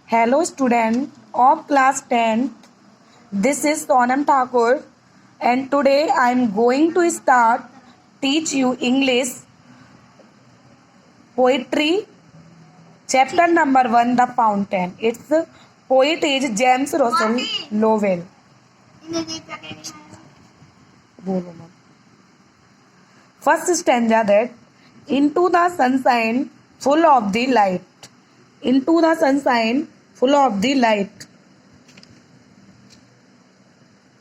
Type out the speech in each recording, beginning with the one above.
Hello student of class 10th. This is Sonam Thakur and today I am going to start teach you English poetry chapter number 1 The Fountain. Its poet is James Russell Lowell. First stanza that into the sunshine full of the light. Into the sunshine full of the light.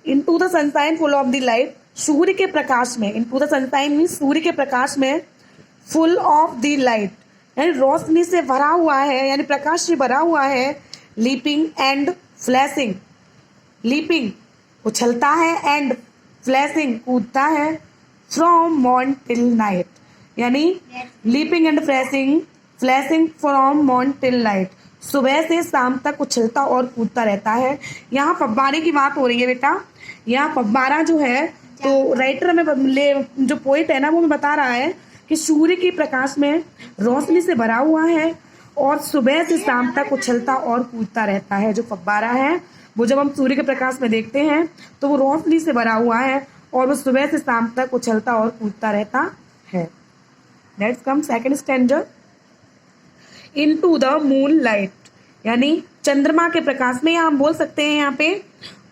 Into the sunshine full of the light. सूर्य के प्रकाश में. Into the sunshine means सूर्य के प्रकाश में. Full of the light यानी रोशनी से भरा हुआ है, यानी प्रकाश से भरा हुआ है. Leaping and flashing. Leaping उछलता है and flashing कूदता है. From morn till night यानी leaping and flashing from morn till night. सुबह से शाम तक उछलता और कूदता रहता है. यहाँ फव्वारे की बात हो रही है बेटा. यहाँ फव्वारा जो है तो राइटर में जो पोइट है ना वो बता रहा है कि सूर्य के प्रकाश में रोशनी से भरा हुआ है और सुबह से शाम तक उछलता और कूदता रहता है. जो फव्वारा है वो जब हम सूर्य के प्रकाश में देखते हैं तो वो रोशनी से भरा हुआ है और वो सुबह से शाम तक उछलता और कूदता रहता है. Let's come second stanza. Into the moonlight यानी चंद्रमा के प्रकाश में. हम बोल सकते हैं यहाँ पे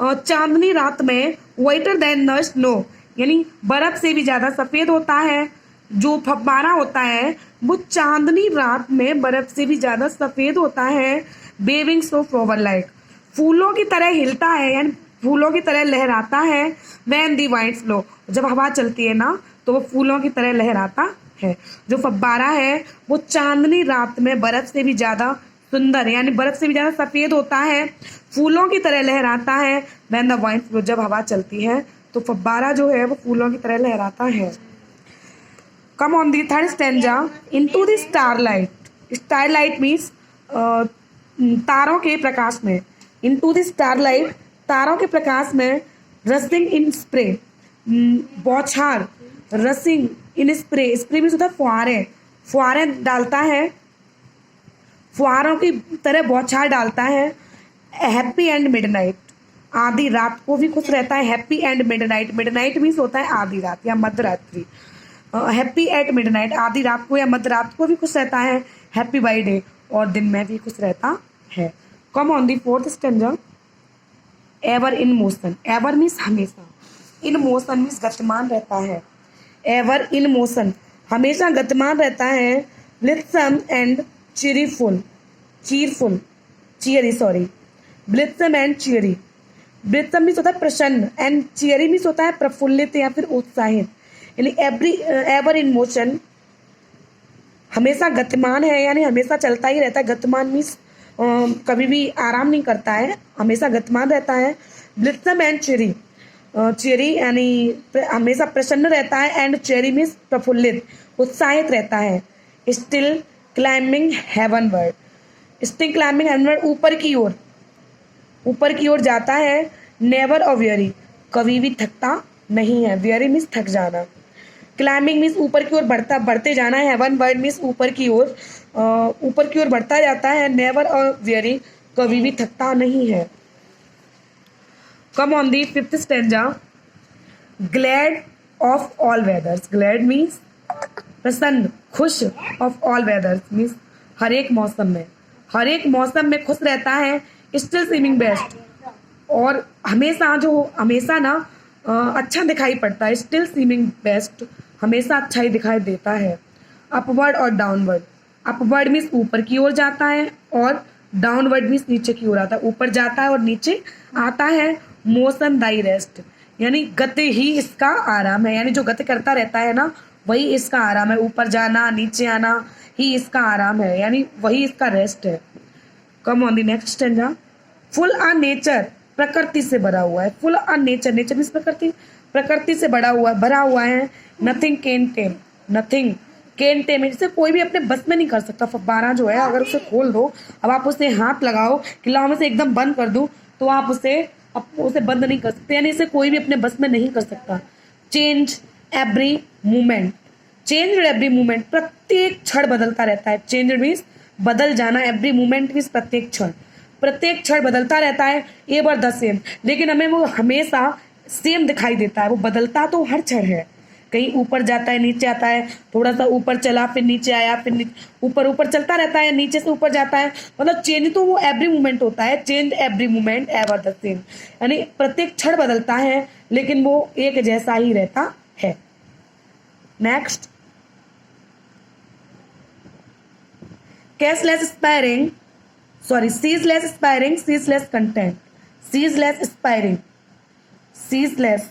चांदनी रात में. whiter than the snow यानी बर्फ से भी ज्यादा सफेद होता है. जो फव्वारा होता है वो चांदनी रात में बर्फ से भी ज्यादा सफेद होता है. waving so flower like फूलों की तरह हिलता है यानी फूलों की तरह लहराता है. when the wind flow जब हवा चलती है ना तो वो फूलों की तरह लहराता है. जो फव्वारा है वो चांदनी रात में बर्फ से भी ज्यादा सुंदर यानी बर्फ से भी ज्यादा सफेद होता है, फूलों की तरह लहराता है. when the wind flow जब हवा चलती है तो फव्वारा जो है वो फूलों की तरह लहराता है. come on the third stanza. into the starlight. starlight means तारों के प्रकाश में. into the starlight तारों के प्रकाश में. rushing in spray बौछार. rushing in spray spray means होता है फुहारे. फुहारे डालता है, फुहारों की तरह बौछार डालता है. हैप्पी एंड मिडनाइट आधी रात को भी खुश रहता है. Happy and midnight midnight means होता है आधी रात या मध्य रात्रि. हैप्पी एट मिडनाइट आधी रात को या मध्य रात को भी खुश रहता है. हैप्पी बाई डे और दिन में भी खुश रहता है. Come on the fourth stanza. Ever in motion. Ever means हमेशा. इन मोशन मीन्स गतिमान रहता है. एवर इन मोशन हमेशा गतिमान रहता है. Blithesome and cheerful blithesome and cheery. Blithesome means होता है प्रसन्न एंड चीयरी मीन्स होता है प्रफुल्लित या फिर उत्साहित. यानी एवर इन मोशन हमेशा गतिमान है यानी हमेशा चलता ही रहता है. गतिमान मीन्स कभी भी आराम नहीं करता है, हमेशा गतिमान रहता है. ब्लिथसम एंड चेरी यानी हमेशा प्रसन्न रहता है. एंड चेरी मीन्स प्रफुल्लित उत्साहित रहता है. Still climbing heavenward. Still climbing heavenward ऊपर की ओर जाता है. नेवर अ वेरी कभी भी थकता नहीं है. वेरी मीन्स थक जाना. क्लाइंबिंग मीन्स ऊपर की ओर बढ़ते जाना है. हेवनवर्ड मीन्स ऊपर की ओर बढ़ता जाता है. नेवर अ वेरी कभी भी थकता नहीं है. Come on the fifth stanza. Glad of all weathers. Glad means प्रसन्न खुश. ऑफ ऑल वेदर्स मीन्स हर एक मौसम में खुश रहता है. स्टिल सीमिंग बेस्ट और हमेशा ना अच्छा दिखाई पड़ता है. स्टिल सीमिंग बेस्ट हमेशा अच्छा ही दिखाई देता है. अपवर्ड और डाउनवर्ड. अपवर्ड मीन्स ऊपर की ओर जाता है और डाउनवर्ड मीन्स नीचे की ओर आता है. ऊपर जाता है और नीचे आता है. मोशन दाई रेस्ट यानी गति ही इसका आराम है. यानी जो गति करता रहता है ना वही इसका आराम है. ऊपर जाना नीचे आना ही इसका आराम है यानी वही इसका रेस्ट है. Come on the next stanza. Full आ नेचर प्रकृति से भरा हुआ है. फुल आ नेचर मीन्स प्रकृति से भरा हुआ है. नथिंग कैन टेम इसे कोई भी अपने बस में नहीं कर सकता. फव्वारा जो है अगर उसे खोल दो, अब आप उसे हाथ लगाओ कि लाओ मैं से एकदम बंद कर दूं तो आप उसे बंद नहीं कर सकते. यानी इसे कोई भी अपने बस में नहीं कर सकता. चेंज एवरी मूवमेंट प्रत्येक क्षण बदलता रहता है. चेंज मीन्स बदल जाना. एवरी मूवमेंट मीन्स प्रत्येक क्षण. प्रत्येक क्षण बदलता रहता है, एवर द सेम, लेकिन हमें वो हमेशा सेम दिखाई देता है। वो बदलता तो हर क्षण है, कहीं ऊपर जाता है, नीचे आता है, थोड़ा सा ऊपर चला, फिर नीचे आया, फिर ऊपर ऊपर चलता रहता है, नीचे से ऊपर जाता है। मतलब चेंज तो वो एवरी मोमेंट होता है, change every moment ever the same, यानी प्रत्येक क्षण बदलता है लेकिन वो एक जैसा ही रहता है। Next, ceaseless aspiring, sorry, ceaseless aspiring, ceaseless content, ceaseless aspiring, ceaseless